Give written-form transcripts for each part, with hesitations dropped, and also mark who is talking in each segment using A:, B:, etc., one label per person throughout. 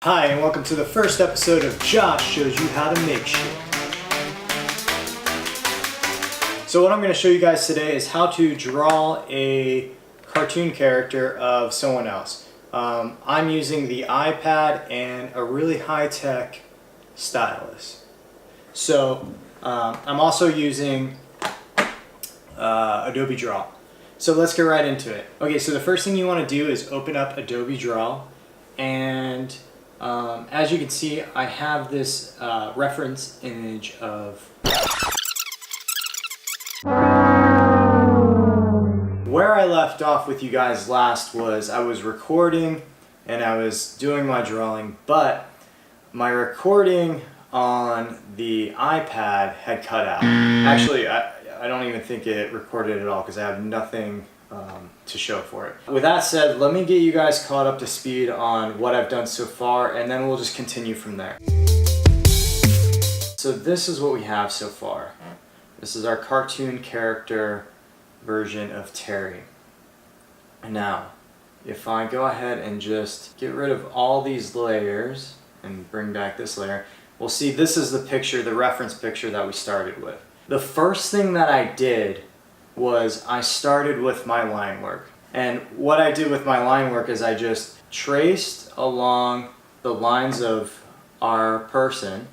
A: Hi, and welcome to the first episode of Josh Shows You How to Make Shit. So what I'm going to show you guys today is how to draw a cartoon character of someone else. I'm using the iPad and a really high-tech stylus. So I'm also using Adobe Draw. So let's get right into it. Okay, so the first thing you want to do is open up Adobe Draw, and as you can see, I have this reference image of where I left off with you guys last was I was recording and I was doing my drawing, but my recording on the iPad had cut out. Actually, I don't even think it recorded at all because I have nothing to show for it. With that said, let me get you guys caught up to speed on what I've done so far, and then we'll just continue from there. So this is what we have so far. This is our cartoon character version of Terry. Now, if I go ahead and just get rid of all these layers and bring back this layer, we'll see this is the picture, the reference picture that we started with. The first thing that I did was I started with my line work. And what I did with my line work is I just traced along the lines of our person,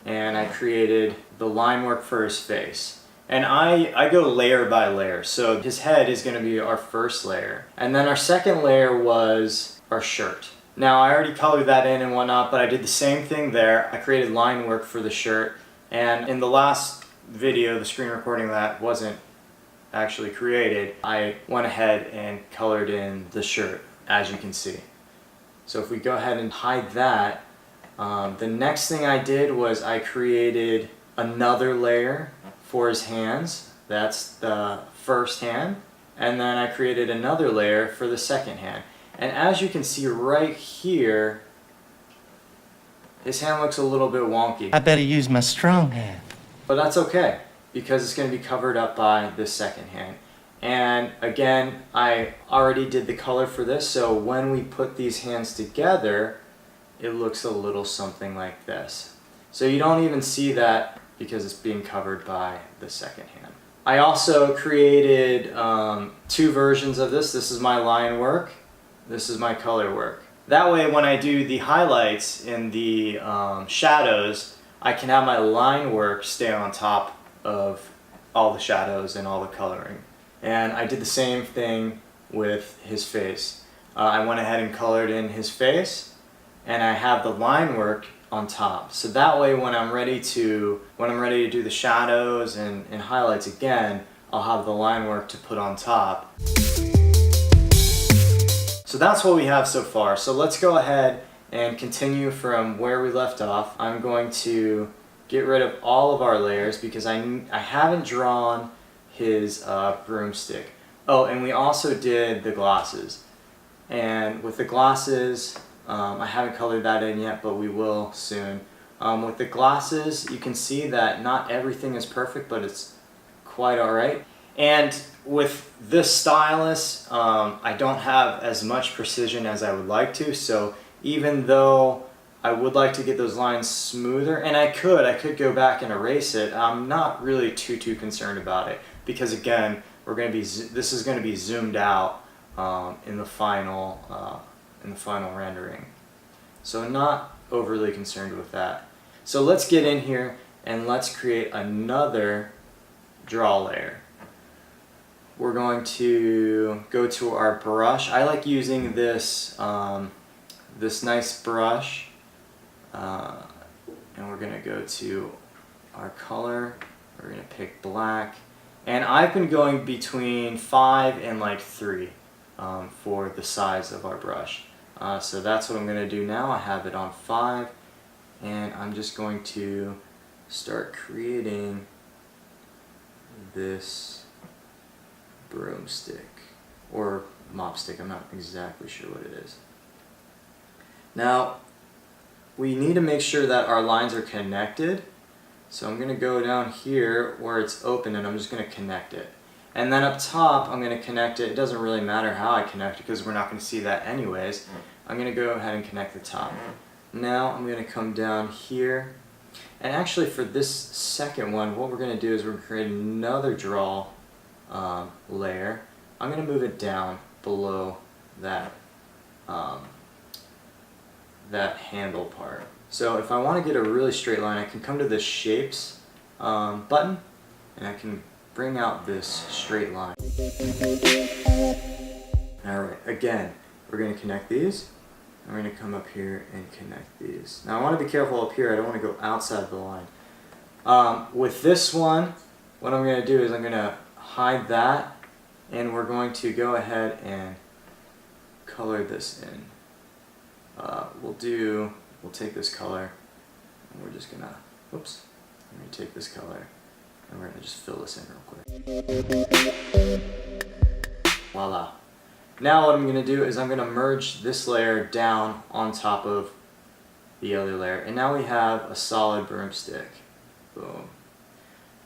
A: and I created the line work for his face. And I go layer by layer. So his head is going to be our first layer. And then our second layer was our shirt. Now I already colored that in and whatnot, but I did the same thing there. I created line work for the shirt. And in the last video, the screen recording that wasn't actually created, I went ahead and colored in the shirt, as you can see. So if we go ahead and hide that, the next thing I did was I created another layer for his hands. That's the first hand. And then I created another layer for the second hand. And as you can see right here, his hand looks a little bit wonky.
B: I better use my strong hand.
A: But that's okay, because it's going to be covered up by the second hand. And again, I already did the color for this, so when we put these hands together, it looks a little something like this. So you don't even see that because it's being covered by the second hand. I also created two versions of this. This is my line work. This is my color work. That way, when I do the highlights in the shadows, I can have my line work stay on top of all the shadows and all the coloring. And I did the same thing with his face. I went ahead and colored in his face, and I have the line work on top. So that way, when I'm ready to do the shadows and highlights again, I'll have the line work to put on top. So that's what we have so far. So let's go ahead and continue from where we left off. I'm going to get rid of all of our layers because I haven't drawn his broomstick. Oh, and we also did the glasses. And with the glasses, I haven't colored that in yet, but we will soon. With the glasses, you can see that not everything is perfect, but it's quite alright. And with this stylus, I don't have as much precision as I would like to, so even though I would like to get those lines smoother, and I could go back and erase it, I'm not really too concerned about it, because again, this is going to be zoomed out in the final rendering. So not overly concerned with that. So let's get in here and let's create another draw layer. We're going to go to our brush. I like using this this nice brush, and we're going to go to our color. We're going to pick black, and I've been going between 5 and like 3 for the size of our brush. So that's what I'm going to do now. I have it on 5, and I'm just going to start creating this broomstick or mop stick. I'm not exactly sure what it is. Now we need to make sure that our lines are connected, so I'm going to go down here where it's open and I'm just going to connect it. And then up top, I'm going to connect it. It doesn't really matter how I connect it because we're not going to see that anyways. I'm going to go ahead and connect the top. Now I'm going to come down here, and actually for this second one, what we're going to do is we're going to create another draw layer. I'm going to move it down below that that handle part. So if I want to get a really straight line, I can come to the shapes button, and I can bring out this straight line. Alright, again, we're going to connect these. I'm going to come up here and connect these. Now I want to be careful up here, I don't want to go outside the line. With this one, what I'm going to do is I'm going to hide that, and we're going to go ahead and color this in. We'll take this color, and we're just going to, oops, I'm going to take this color, and we're going to just fill this in real quick. Voila. Now what I'm going to do is I'm going to merge this layer down on top of the other layer, and now we have a solid broomstick. Boom.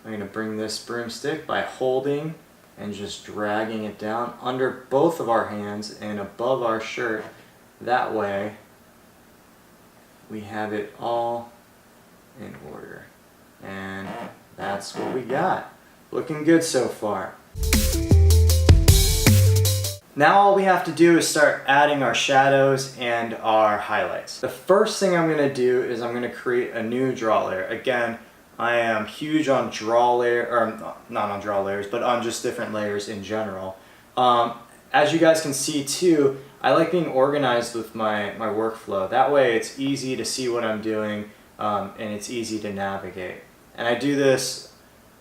A: I'm going to bring this broomstick by holding and just dragging it down under both of our hands and above our shirt. That way we have it all in order. And that's what we got. Looking good so far. Now all we have to do is start adding our shadows and our highlights. The first thing I'm going to do is I'm going to create a new draw layer. Again, I am huge on draw layer, or not on draw layers, but on just different layers in general. As you guys can see too, I like being organized with my workflow. That way it's easy to see what I'm doing, and it's easy to navigate. And I do this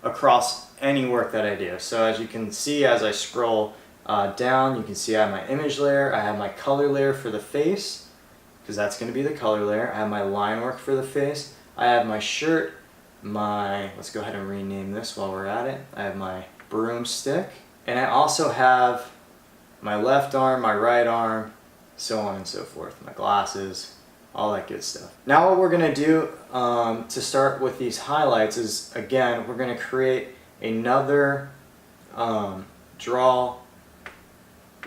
A: across any work that I do. So as you can see, as I scroll down, you can see I have my image layer, I have my color layer for the face, because that's going to be the color layer. I have my line work for the face. I have my shirt, let's go ahead and rename this while we're at it. I have my broomstick, and I also have my left arm, my right arm, so on and so forth, my glasses, all that good stuff. Now what we're going to do to start with these highlights is, again, we're going to create another draw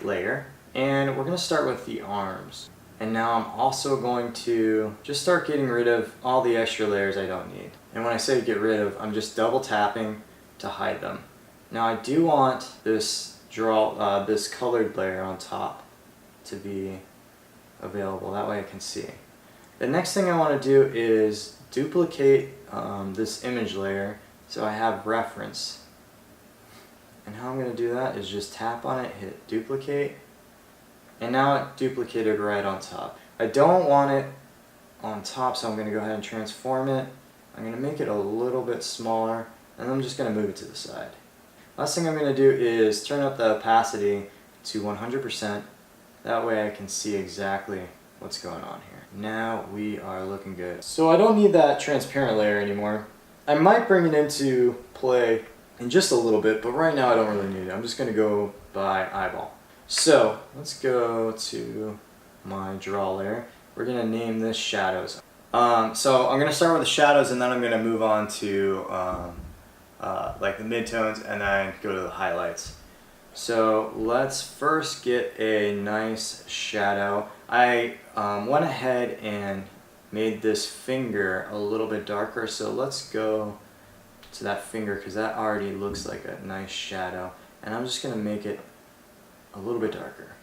A: layer, and we're going to start with the arms. And now I'm also going to just start getting rid of all the extra layers I don't need. And when I say get rid of, I'm just double tapping to hide them. Now I do want this this colored layer on top to be available, that way I can see. The next thing I want to do is duplicate this image layer so I have reference. And how I'm going to do that is just tap on it, hit duplicate, and now it duplicated right on top. I don't want it on top, so I'm going to go ahead and transform it. I'm going to make it a little bit smaller, and I'm just going to move it to the side. Last thing I'm going to do is turn up the opacity to 100%. That way I can see exactly what's going on here. Now we are looking good. So I don't need that transparent layer anymore. I might bring it into play in just a little bit, but right now I don't really need it. I'm just going to go by eyeball. So let's go to my draw layer. We're going to name this shadows. So I'm going to start with the shadows, and then I'm going to move on to like the midtones, and then go to the highlights. So let's first get a nice shadow. I went ahead and made this finger a little bit darker, so let's go to that finger because that already looks like a nice shadow, and I'm just going to make it a little bit darker.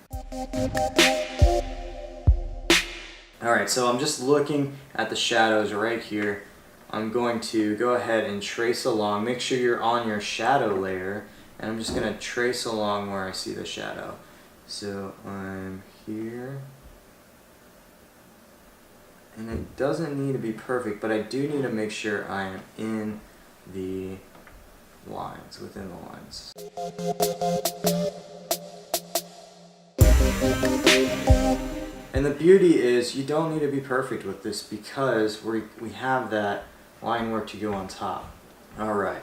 A: Alright, so I'm just looking at the shadows right here. I'm going to go ahead and trace along. Make sure you're on your shadow layer, and I'm just going to trace along where I see the shadow. So I'm here, and it doesn't need to be perfect, but I do need to make sure I am in the lines, within the lines. And the beauty is you don't need to be perfect with this because we have that line work to go on top. Alright,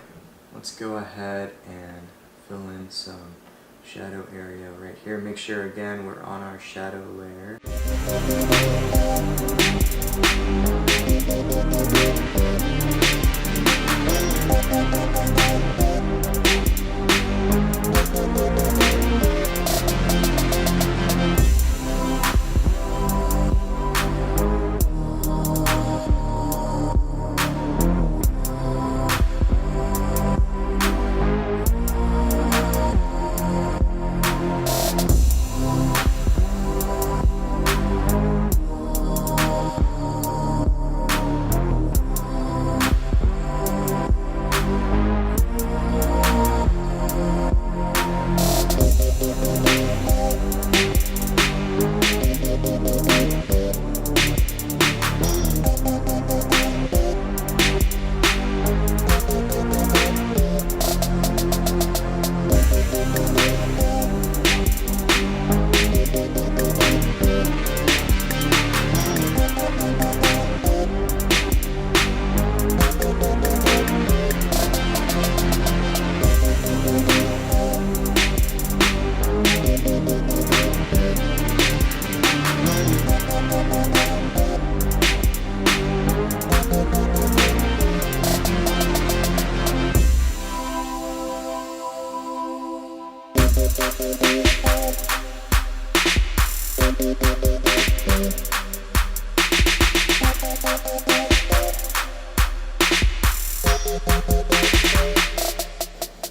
A: let's go ahead and fill in some shadow area right here. Make sure again we're on our shadow layer.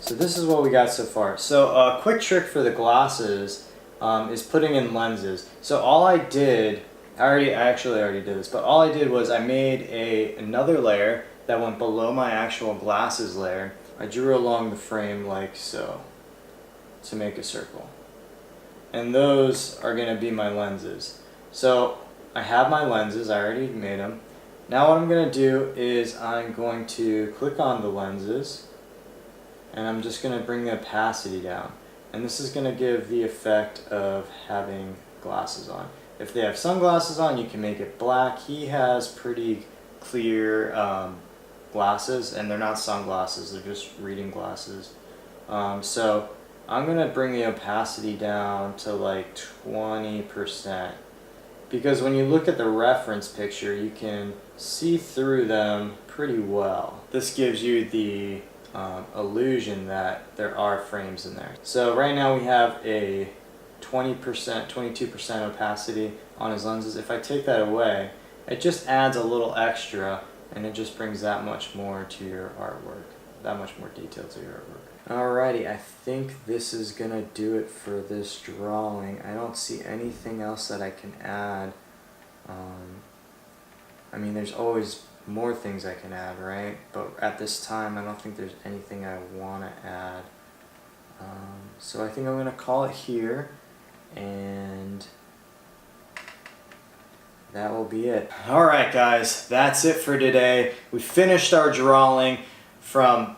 A: So this is what we got so far. So a quick trick for the glasses is putting in lenses. So all I did, I actually already did this, but all I did was I made another layer that went below my actual glasses layer. I drew along the frame like so to make a circle. And those are going to be my lenses. So I have my lenses, I already made them. Now what I'm going to do is I'm going to click on the lenses and I'm just going to bring the opacity down. And this is going to give the effect of having glasses on. If they have sunglasses on, you can make it black. He has pretty clear glasses, and they're not sunglasses, they're just reading glasses. So I'm going to bring the opacity down to like 20%. Because when you look at the reference picture, you can see through them pretty well. This gives you the illusion that there are frames in there. So right now we have a 20%, 22% opacity on his lenses. If I take that away, it just adds a little extra and it just brings that much more to your artwork, that much more detail to your artwork. Alrighty, I think this is gonna do it for this drawing. I don't see anything else that I can add. I mean, there's always more things I can add, right? But at this time, I don't think there's anything I want to add. So I think I'm going to call it here, and that will be it. Alright guys, that's it for today. We finished our drawing from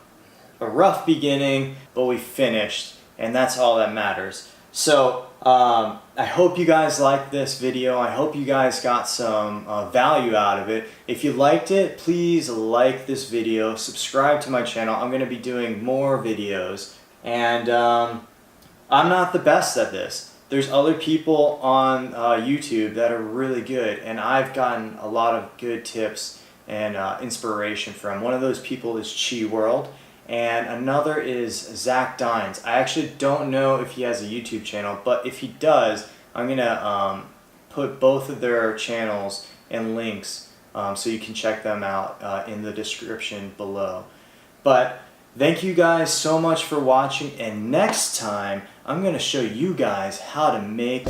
A: a rough beginning, but we finished, and that's all that matters. So I hope you guys liked this video. I hope you guys got some value out of it. If you liked it, please like this video, subscribe to my channel. I'm going to be doing more videos, and I'm not the best at this. There's other people on YouTube that are really good, and I've gotten a lot of good tips and inspiration from. One of those people is Chi World, and another is Zach Dines. I actually don't know if he has a YouTube channel, but if he does, I'm gonna put both of their channels and links so you can check them out in the description below. But thank you guys so much for watching, and next time I'm gonna show you guys how to make